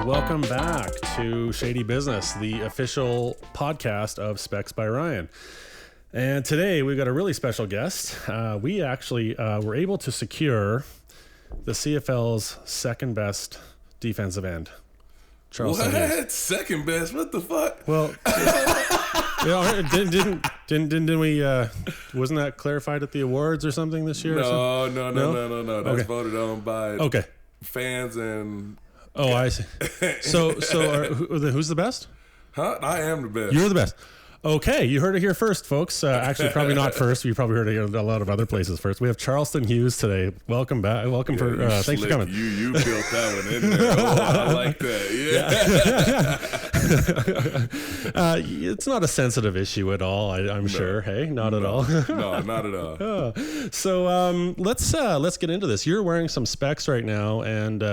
welcome back to Shady Business, the official podcast of SPEX by Ryan. And today we've got a really special guest. We actually were able to secure the CFL's second best defensive end, Charleston Hughes. What? Second best? What the fuck? Well, didn't we? Wasn't that clarified at the awards or something this year? No. That's Okay. voted on by fans and. Oh, I see. So who's the best? Huh? I am the best. You're the best. Okay, you heard it here first, folks. Actually, probably not first. You probably heard it in a lot of other places first. We have Charleston Hughes today. Welcome back. Welcome for. Thanks for coming. You built that one in there. Oh, I like that. Yeah. It's not a sensitive issue at all. I'm sure. Hey, not at all. No, not at all. So let's get into this. You're wearing some SPEX right now, and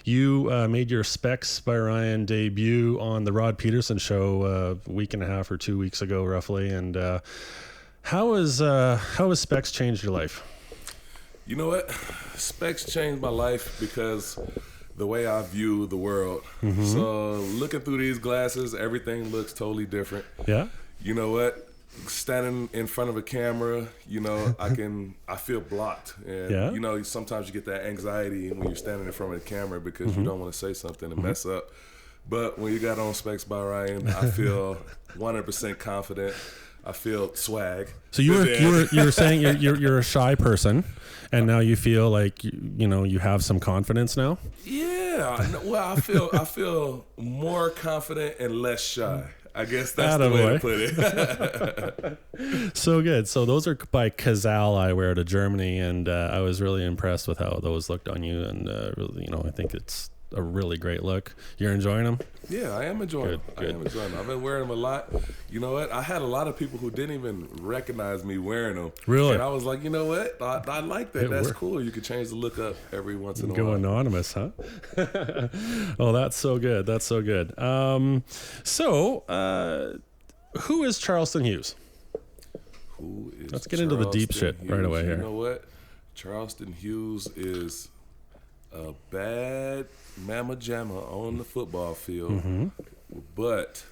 you made your SPEX by Ryan debut on the Rod Peterson show a week and a half or 2 weeks ago, roughly. And how has SPEX changed your life? You know what? SPEX changed my life because the way I view the world. Mm-hmm. So looking through these glasses, everything looks totally different. Yeah. You know what? Standing in front of a camera, you know, I feel blocked. And, you know, sometimes you get that anxiety when you're standing in front of the camera because you don't want to say something and mess up. But when you got on SPEX by Ryan, I feel 100% confident. I feel swag. So you were saying you're a shy person, and now you feel like you have some confidence now. Yeah. Well, I feel more confident and less shy. I guess that's the way to put it. So good. So those are by Kazal I wear to Germany, and I was really impressed with how those looked on you, and really, I think it's a really great look. You're enjoying them? Yeah, I am enjoying them. I am enjoying them. I've been wearing them a lot. You know what? I had a lot of people who didn't even recognize me wearing them. Really? And I was like, you know what? I like that. That's cool. You can change the look up every once in a while. Go anonymous, huh? Oh, that's so good. That's so good. Who is Charleston Hughes? Let's get into the deep shit right away here. You know what? Charleston Hughes is a bad mamma jamma on the football field, but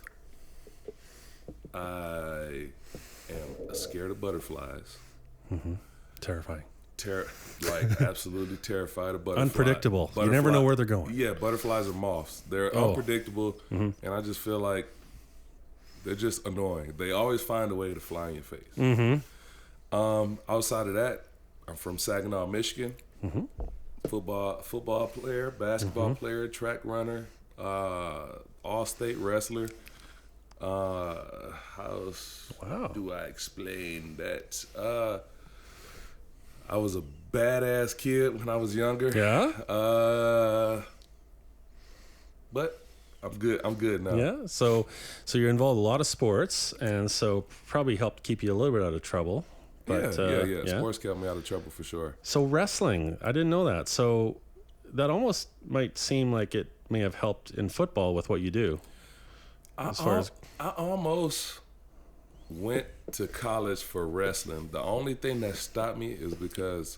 I am scared of butterflies. Terrifying. Absolutely terrified of butterflies. Unpredictable. You never know where they're going. Yeah, butterflies are moths. They're unpredictable, and I just feel like they're just annoying. They always find a way to fly in your face. Outside of that, I'm from Saginaw, Michigan. Football player, basketball player, track runner, all-state wrestler. How do I explain that? I was a badass kid when I was younger. Yeah. But I'm good. I'm good now. Yeah. So you're involved in a lot of sports, and so probably helped keep you a little bit out of trouble. But, yeah. Sports kept me out of trouble for sure. So wrestling, I didn't know that. So that almost might seem like it may have helped in football with what you do. I almost went to college for wrestling. The only thing that stopped me is because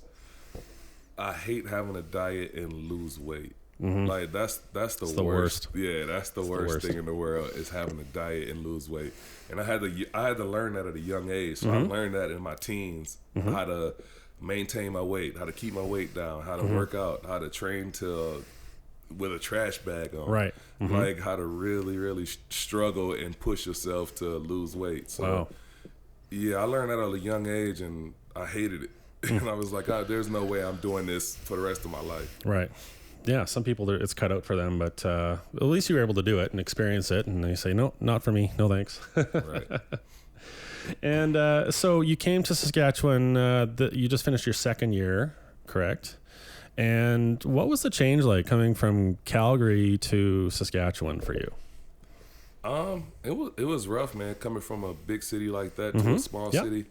I hate having a diet and lose weight. Like that's the worst. Yeah, that's the worst thing in the world is having a diet and lose weight. And I had to learn that at a young age. So I learned that in my teens, how to maintain my weight, how to keep my weight down, how to work out, how to train with a trash bag on. Right. Like how to really, really struggle and push yourself to lose weight. So yeah, I learned that at a young age and I hated it. And I was like, there's no way I'm doing this for the rest of my life. Right. Yeah, some people, it's cut out for them, but at least you were able to do it and experience it, and they say, no, not for me, no thanks. Right. And so you came to Saskatchewan, you just finished your second year, correct? And what was the change like coming from Calgary to Saskatchewan for you? It was rough, man, coming from a big city like that to a small city.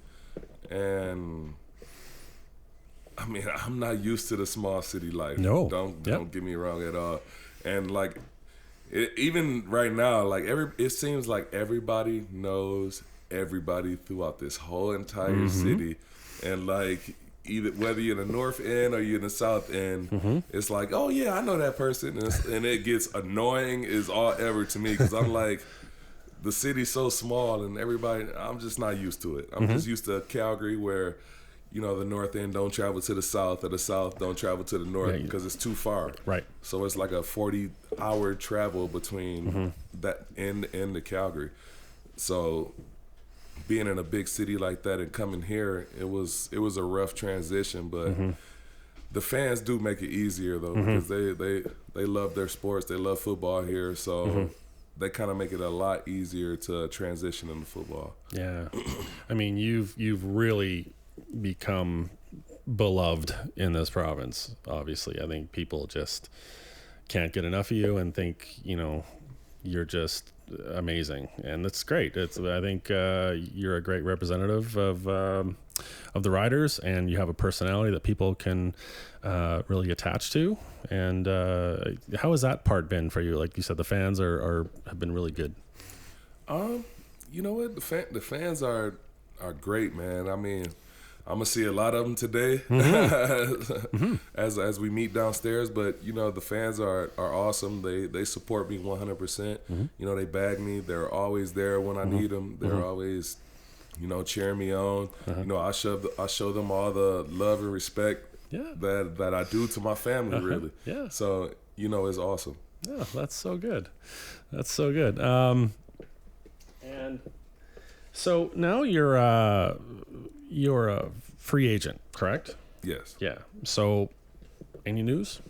And I mean, I'm not used to the small city life. No. Don't get me wrong at all. And like even right now, like it seems like everybody knows everybody throughout this whole entire city. And like either whether you're in the north end or you're in the south end, it's like, oh yeah, I know that person, and it gets annoying as all ever to me because I'm like, the city's so small and everybody, I'm just not used to it. I'm just used to Calgary where, you know, the north end don't travel to the south or the south don't travel to the north because it's too far. Right. So it's like a 40-hour travel between that end and the Calgary. So being in a big city like that and coming here, it was a rough transition, but the fans do make it easier though because they love their sports. They love football here, so they kind of make it a lot easier to transition into football. Yeah. I mean, you've really become beloved in this province, obviously. I think people just can't get enough of you and think, you know, you're just amazing, and that's great. I think you're a great representative of the Riders, and you have a personality that people can really attach to. And how has that part been for you? Like you said, the fans have been really good. You know what? The fans are great, man. I mean, I'm gonna see a lot of them today as we meet downstairs. But you know, the fans are awesome. They support me 100%. You know, they bag me. They're always there when I need them. They're always, you know, cheering me on. You know, I show them all the love and respect that I do to my family. Really. Yeah. So you know, it's awesome. Yeah, that's so good. That's so good. And so now you're a free agent, correct? Yes. Yeah. So, any news?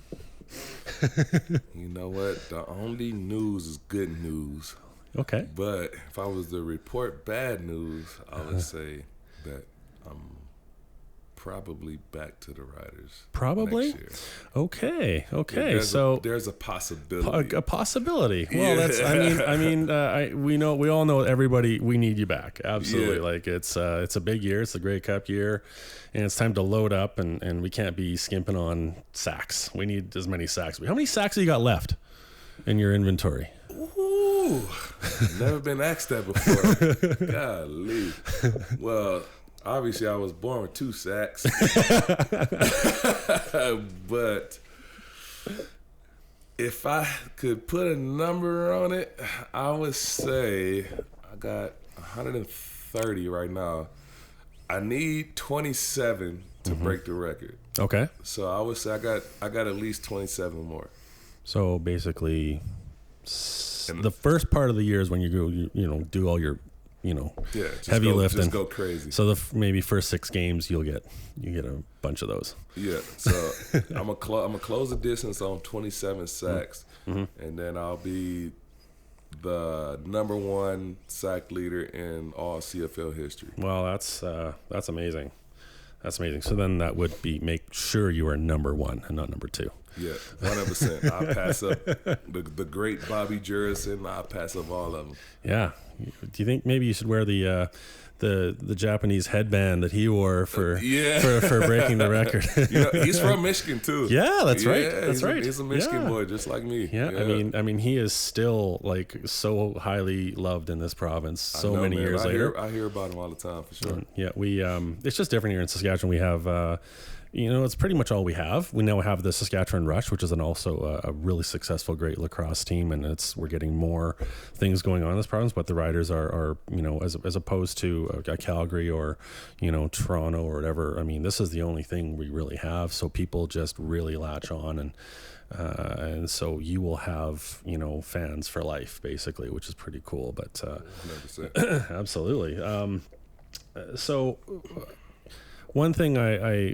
You know what? The only news is good news. Okay. But if I was to report bad news, I would say that I'm probably back to the Riders. Probably? Next year. Okay. Yeah, so there's a possibility. A possibility. Well, that's. We all know everybody. We need you back. Absolutely. Yeah. Like it's a big year. It's the Grey Cup year, and it's time to load up. And we can't be skimping on sacks. We need as many sacks. How many sacks have you got left in your inventory? Ooh, never been asked that before. Golly. Well, obviously I was born with 2 sacks, but if I could put a number on it, I would say I got 130 right now. I need 27 to break the record. Okay. So I would say I got at least 27 more. So basically, the first part of the year is when you go, do all your, heavy lifting. Just go crazy. So maybe first 6 games you get a bunch of those. Yeah. So I'm gonna close the distance on 27 sacks, and then I'll be the number 1 sack leader in all CFL history. Well, that's amazing. That's amazing. So then that would be make sure you are number 1 and not number 2. Yeah, 100%. I pass up the great Bobby Jurison. I pass up all of them. Yeah. Do you think maybe you should wear the Japanese headband that he wore for breaking the record? He's from Michigan too. Yeah, that's right. That's right. He's a Michigan boy, just like me. Yeah, I mean, he is still like so highly loved in this province. So many years later, I hear about him all the time for sure. Yeah, we it's just different here in Saskatchewan. We have. It's pretty much all we have. We now have the Saskatchewan Rush, which is also a really successful, great lacrosse team, and we're getting more things going on in this province. But the Riders are as opposed to a Calgary or Toronto or whatever. I mean, this is the only thing we really have. So people just really latch on, and so you will have fans for life, basically, which is pretty cool. But 100%. Absolutely. So. One thing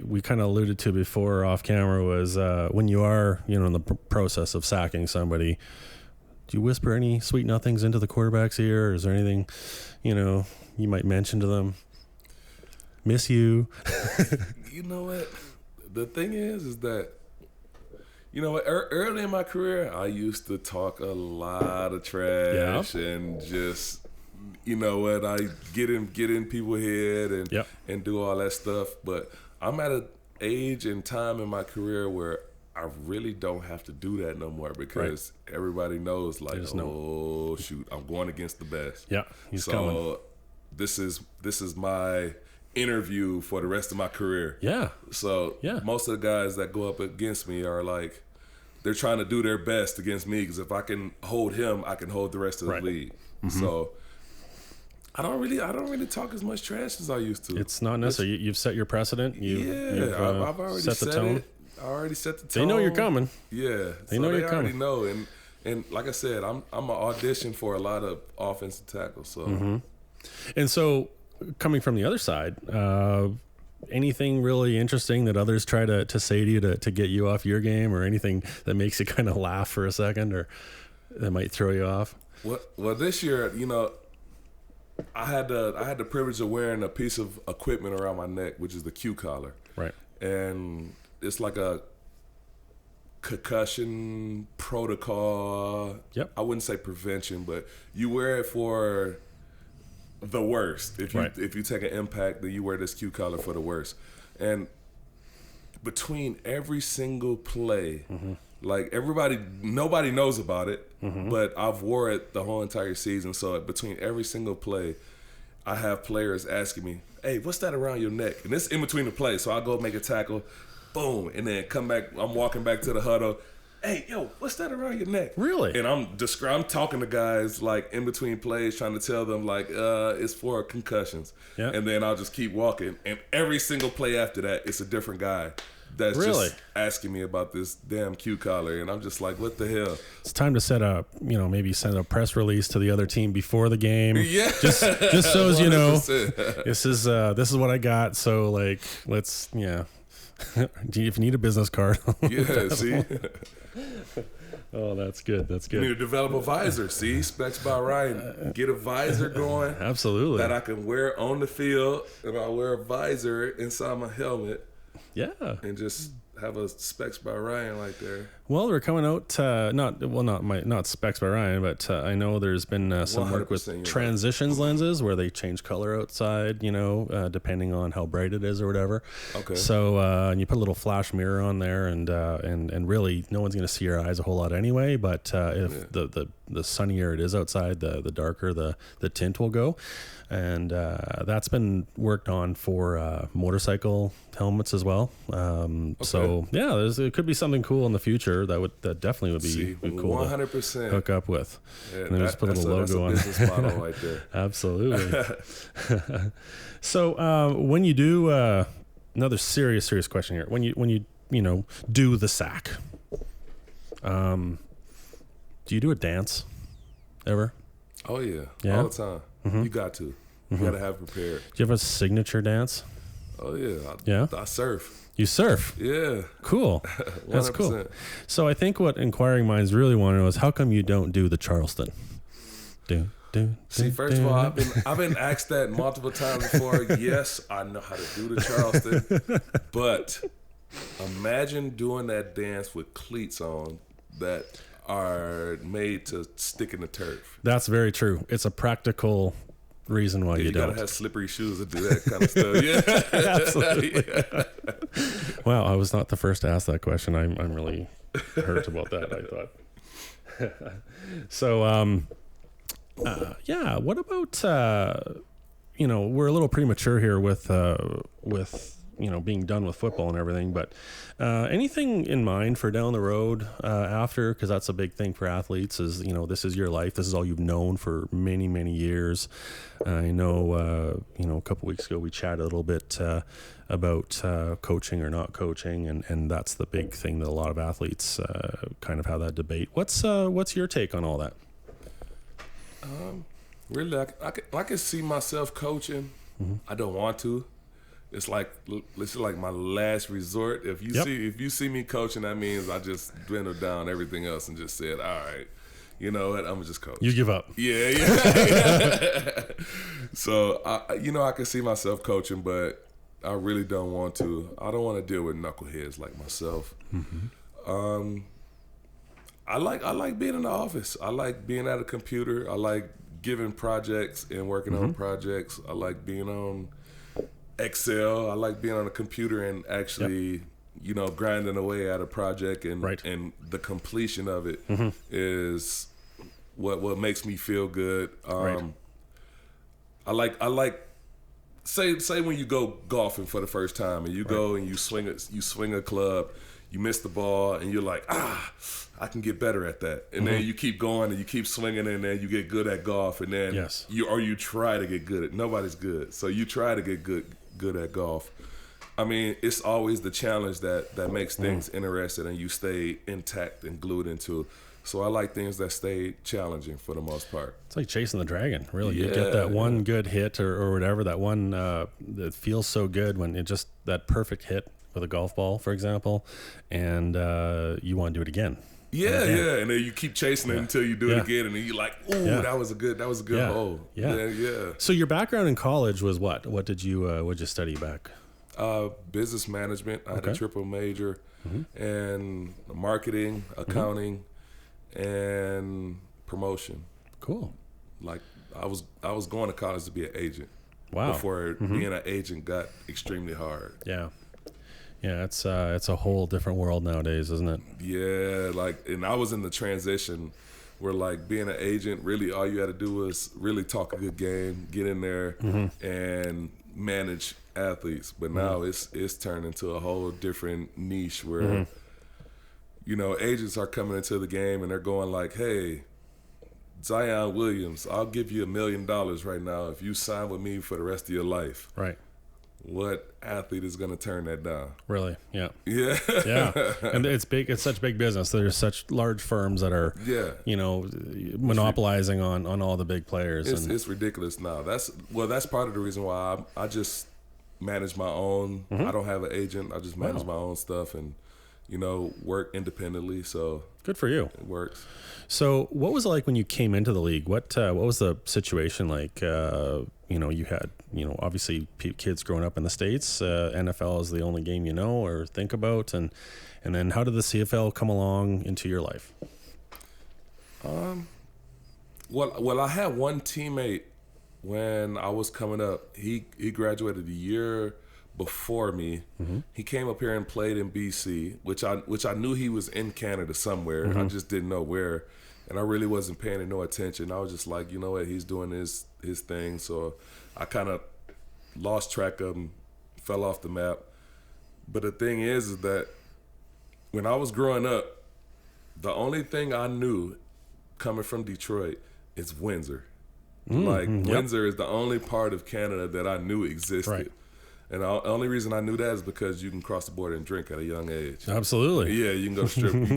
we kind of alluded to before off camera was when you are in the process of sacking somebody, do you whisper any sweet nothings into the quarterback's ear, or is there anything you might mention to them? Miss you. You know what? The thing is that early in my career I used to talk a lot of trash and just. I get in people's head and do all that stuff. But I'm at an age and time in my career where I really don't have to do that no more because everybody knows, shoot, I'm going against the best. Yeah, he's coming. This is my interview for the rest of my career. Yeah. So most of the guys that go up against me are like, they're trying to do their best against me, because if I can hold him, I can hold the rest of the league. So I don't really talk as much trash as I used to. It's not necessary. You've set your precedent. I've already set the tone. I already set the tone. They know you're coming. Yeah, they know you're coming. They already know, and like I said, I'm an audition for a lot of offensive tackles. So, and so coming from the other side, anything really interesting that others try to say to you to get you off your game, or anything that makes you kind of laugh for a second, or that might throw you off? Well, this year, I had the privilege of wearing a piece of equipment around my neck, which is the Q collar. Right. And it's like a concussion protocol. Yep. I wouldn't say prevention, but you wear it for the worst. If you take an impact, then you wear this Q collar for the worst. And between every single play, like nobody knows about it, but I've wore it the whole entire season. So between every single play, I have players asking me, "Hey, what's that around your neck?" And it's in between the play, so I go make a tackle, boom, and then come back. I'm walking back to the huddle. "Hey, yo, what's that around your neck?" Really? And I'm talking to guys like in between plays, trying to tell them like it's for concussions. Yeah. And then I'll just keep walking, and every single play after that, it's a different guy that's just asking me about this damn Q collar, and I'm just like, what the hell? It's time to set up, maybe send a press release to the other team before the game. Yeah, just so as you know, this is what I got. So like, let's if you need a business card, see. Oh, that's good. That's good. You need to develop a visor. See, Specs by Ryan. Get a visor going. Absolutely. That I can wear on the field, and I'll wear a visor inside my helmet. Yeah. And just have a Specs by Ryan right there. Well, we're coming out, not Specs by Ryan, but I know there's been some work with transitions lenses where they change color outside, depending on how bright it is or whatever. Okay. So, and you put a little flash mirror on there, and really no one's going to see your eyes a whole lot anyway, but if the sunnier it is outside, the darker the tint will go. And that's been worked on for motorcycle helmets as well. So yeah, it could be something cool in the future that definitely would be cool 100% to hook up with. Yeah, and then just put a little logo on it. Business model right there. Absolutely. So when you do another serious question here, when you do the sack, do you do a dance ever? Oh yeah, all the time. You got to. You got to have prepared. Do you have a signature dance? Oh, yeah. I surf. You surf? Yeah. Cool. That's cool. So I think what inquiring minds really want to know is how come you don't do the Charleston? See, first of all, I've been asked that multiple times before. Yes, I know how to do the Charleston. But imagine doing that dance with cleats on that are made to stick in the turf. That's very true. It's a practical reason why you don't. You gotta have slippery shoes to do that kind of stuff. Yeah, absolutely. Yeah. Wow, I was not the first to ask that question. I'm really hurt about that. I thought. So, what about we're a little premature here with being done with football and everything, but anything in mind for down the road after? Because that's a big thing for athletes is, this is your life. This is all you've known for many, many years. I know, a couple weeks ago we chatted a little bit about coaching or not coaching, and that's the big thing that a lot of athletes kind of have that debate. What's your take on all that? Really, I can see myself coaching. I don't want to. It's like my last resort. If you see me coaching, that means I just dwindled down everything else and just said, all right, you know what, I'm gonna just coach. You give up. Yeah. So I can see myself coaching, but I really don't want to. I don't want to deal with knuckleheads like myself. I like being in the office. I like being at a computer. I like giving projects and working on projects. I like being on Excel. I like being on a computer and actually, grinding away at a project and the completion of it is what makes me feel good. I like say when you go golfing for the first time and you go and you swing a club, you miss the ball and you're like, I can get better at that. And then you keep going and you keep swinging and then you get good at golf and then you try to get good at. Nobody's good, so you try to get good at golf. I mean, it's always the challenge that makes things interesting and you stay intact and glued into. So I like things that stay challenging for the most part. It's like chasing the dragon, really. You get that one good hit or whatever, that one that feels so good when it just that perfect hit with a golf ball, for example, and you want to do it again. Yeah, and then you keep chasing it until you do it again, and then you're like, "Ooh, that was a good hole." Yeah. So your background in college was what? What did you study back? Business management. I had a triple major, and marketing, accounting, and promotion. Cool. Like I was going to college to be an agent. Wow. Before being an agent got extremely hard. Yeah. Yeah, it's a whole different world nowadays, isn't it? Yeah, and I was in the transition where being an agent, really all you had to do was really talk a good game, get in there and manage athletes. But now it's turned into a whole different niche where agents are coming into the game and they're going like, "Hey, Zion Williams, I'll give you $1 million right now if you sign with me for the rest of your life." Right. What athlete is going to turn that down? Really? Yeah. Yeah. Yeah. And it's big. It's such big business. There's such large firms that are, monopolizing on all the big players. It's ridiculous now. That's part of the reason why I just manage my own. I don't have an agent. I just manage my own stuff and, work independently. So good for you. It works. So what was it like when you came into the league? What was the situation like? You had, obviously kids growing up in the States, NFL is the only game you know or think about. And then how did the CFL come along into your life? Well, I had one teammate when I was coming up. He graduated a year before me. He came up here and played in BC, which I knew he was in Canada somewhere. I just didn't know where. And I really wasn't paying no attention. I was just like, you know what, he's doing his thing. So I kind of lost track of him, fell off the map. But the thing is that when I was growing up, the only thing I knew coming from Detroit is Windsor. Windsor is the only part of Canada that I knew existed. Right. And the only reason I knew that is because you can cross the border and drink at a young age. Absolutely. Yeah, you can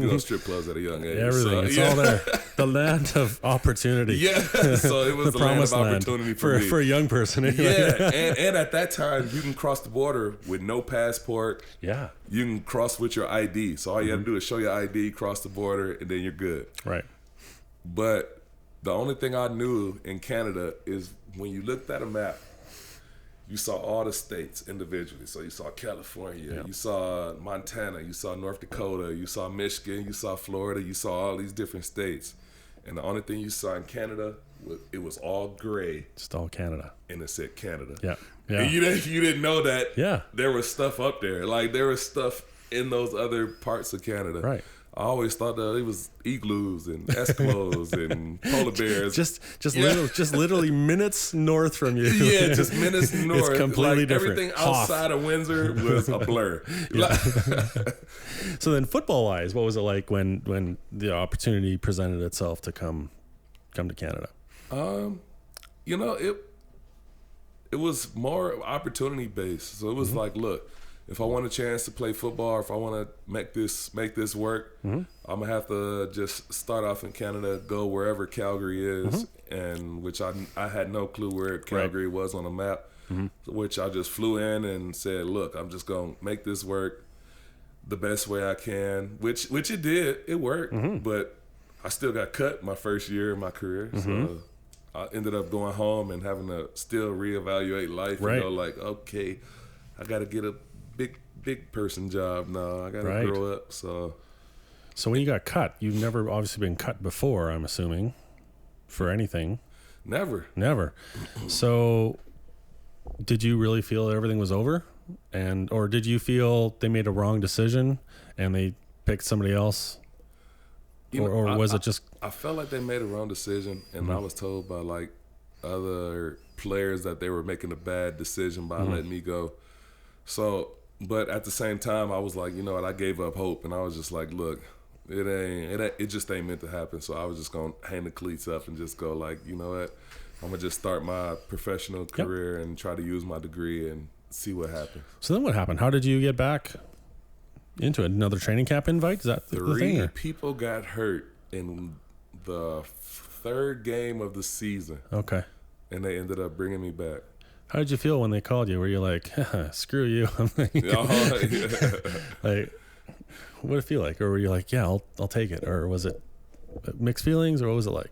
go strip clubs at a young age. Everything. It's all there. The land of opportunity. Yeah. So it was the land of opportunity for me. For a young person. Yeah. and at that time, you can cross the border with no passport. Yeah. You can cross with your ID. So all you have to do is show your ID, cross the border, and then you're good. Right. But the only thing I knew in Canada is when you looked at a map, you saw all the states individually. So you saw California, you saw Montana, you saw North Dakota, you saw Michigan, you saw Florida, you saw all these different states. And the only thing you saw in Canada, it was all gray. Just all Canada. And it said Canada. Yeah. And you didn't know that there was stuff up there. There was stuff in those other parts of Canada. Right. I always thought that it was igloos and Eskimos and polar bears. Just literally minutes north from you. Yeah, just minutes north. It's completely different. Everything outside of Windsor was a blur. So then, football-wise, what was it like when the opportunity presented itself to come to Canada? It was more opportunity based. So it was like, look, if I want a chance to play football, or if I want to make this work, I'm gonna have to just start off in Canada, go wherever Calgary is, and which I had no clue where Calgary was on the map, which I just flew in and said, look, I'm just gonna make this work the best way I can, which it did, it worked, but I still got cut my first year of my career, so I ended up going home and having to still reevaluate life and go like, okay, I got to get a big person job now. I got to grow up. So when you got cut, you've never obviously been cut before, I'm assuming, for anything. Never. So did you really feel everything was over? Or did you feel they made a wrong decision and they picked somebody else? Or was it just... I felt like they made a wrong decision, and I was told by other players that they were making a bad decision by letting me go. So, but at the same time, I was like, you know what? I gave up hope, and I was just like, look, it just ain't meant to happen. So I was just gonna hang the cleats up and just go like, you know what? I'm gonna just start my professional career and try to use my degree and see what happens. So then what happened? How did you get back into it? Another training camp invite? Is that the thing? 3 people got hurt in the 3rd game of the season. Okay. And they ended up bringing me back. How did you feel when they called you? Were you like, screw you? Like, what did it feel like? Or were you like, yeah, I'll take it? Or was it mixed feelings, or what was it like?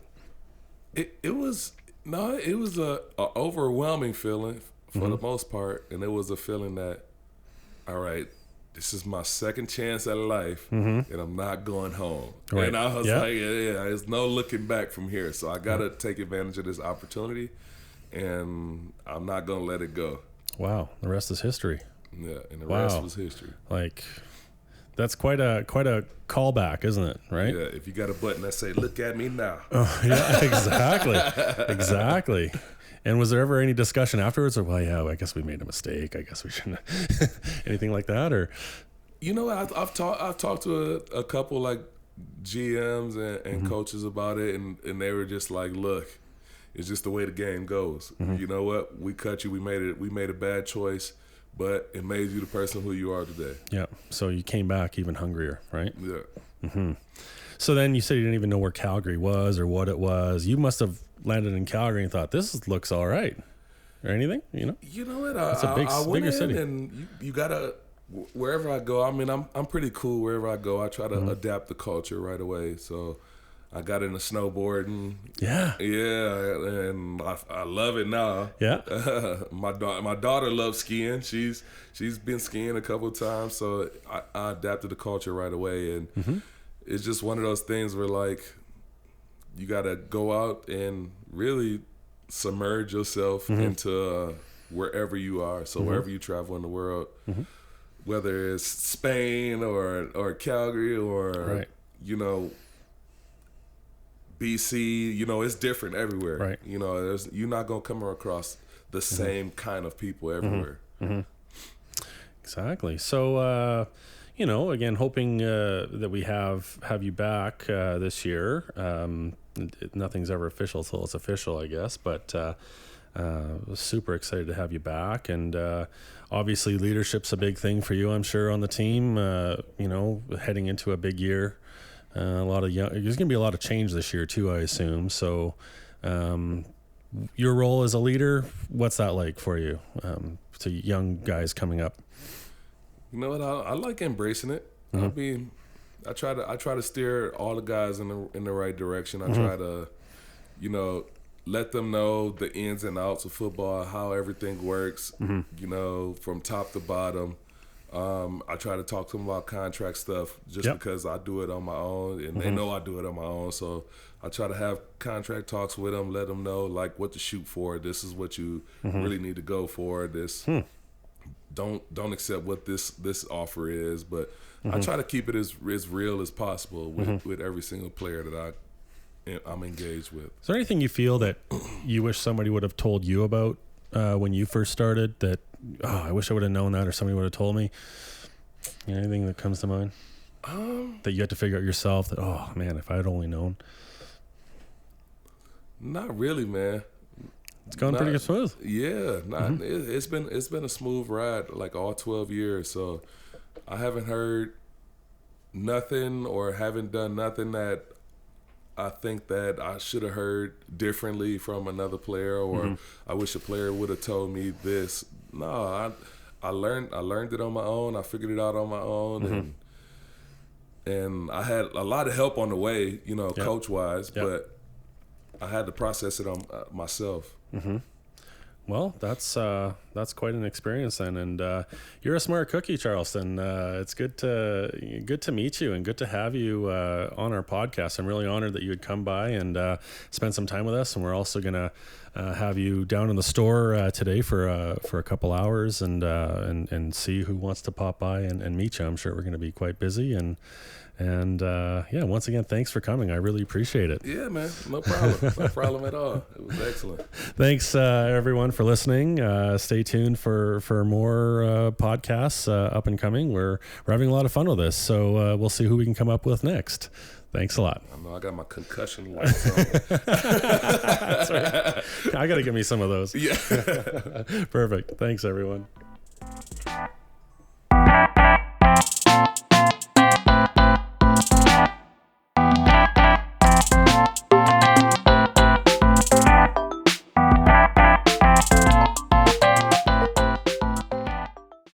It was a overwhelming feeling for the most part, and it was a feeling that, all right, this is my 2nd chance at life, and I'm not going home. Right. And I was like, yeah, there's no looking back from here. So I got to take advantage of this opportunity, and I'm not going to let it go. Wow. The rest is history. Yeah, and the rest was history. Like, that's quite a callback, isn't it? Right? Yeah, if you got a button that say, look at me now. Oh, yeah, exactly. Exactly. And was there ever any discussion afterwards, or, well, yeah, I guess we made a mistake. I guess we shouldn't anything like that, or? You know, I've talked to a couple like GMs and coaches about it, and they were just like, look, it's just the way the game goes. You know what? We cut you. We made a bad choice, but it made you the person who you are today. Yeah. So you came back even hungrier, right? Yeah. So then you said you didn't even know where Calgary was or what it was. You must have landed in Calgary and thought, this looks all right, or anything, you know? You know what? It's a bigger city. And you gotta, wherever I go, I mean, I'm pretty cool wherever I go. I try to adapt the culture right away. So I got into snowboarding. Yeah. Yeah, and I love it now. Yeah. My daughter loves skiing. She's been skiing a couple of times, so I adapted the culture right away. And it's just one of those things where, like, you got to go out and really submerge yourself into wherever you are. So wherever you travel in the world, whether it's Spain or Calgary or, you know, BC, you know, it's different everywhere. Right. You know, you're not going to come across the same kind of people everywhere. Exactly. So, you know, again, hoping that we have you back this year. Nothing's ever official until it's official, I guess. But super excited to have you back. And obviously leadership's a big thing for you, I'm sure, on the team. You know, heading into a big year. There's going to be a lot of change this year, too, I assume. So your role as a leader, what's that like for you, to young guys coming up? You know what? I like embracing it. I try to steer all the guys in the right direction. I try to, you know, let them know the ins and outs of football, how everything works. You know, from top to bottom. I try to talk to them about contract stuff just because I do it on my own, and they know I do it on my own. So I try to have contract talks with them, let them know like what to shoot for. This is what you really need to go for. This. Don't accept what this offer is, but I try to keep it as real as possible with every single player that I'm engaged with. Is there anything you feel that you wish somebody would have told you about when you first started that, I wish I would have known that, or somebody would have told me? Anything that comes to mind that you had to figure out yourself that, oh man, if I had only known? Not really, man. It's going pretty smooth. Yeah, it's been a smooth ride like all 12 years. So I haven't heard nothing or haven't done nothing that I think that I should have heard differently from another player, or I wish a player would have told me this. No, I learned it on my own. I figured it out on my own, and I had a lot of help on the way, you know, coach wise, but I had to process it on myself. Well, that's quite an experience then, and you're a smart cookie, Charleston. It's good to meet you and good to have you on our podcast. I'm really honored that you would come by and spend some time with us. And we're also gonna have you down in the store today for a couple hours and see who wants to pop by and meet you. I'm sure we're going to be quite busy, and And yeah, once again, thanks for coming. I really appreciate it. Yeah, man. No problem. No problem at all. It was excellent. Thanks, everyone, for listening. Stay tuned for more podcasts up and coming. We're having a lot of fun with this, so we'll see who we can come up with next. Thanks a lot. I know I got my concussion lights on. That's right. I got to give me some of those. Yeah. Perfect. Thanks, everyone.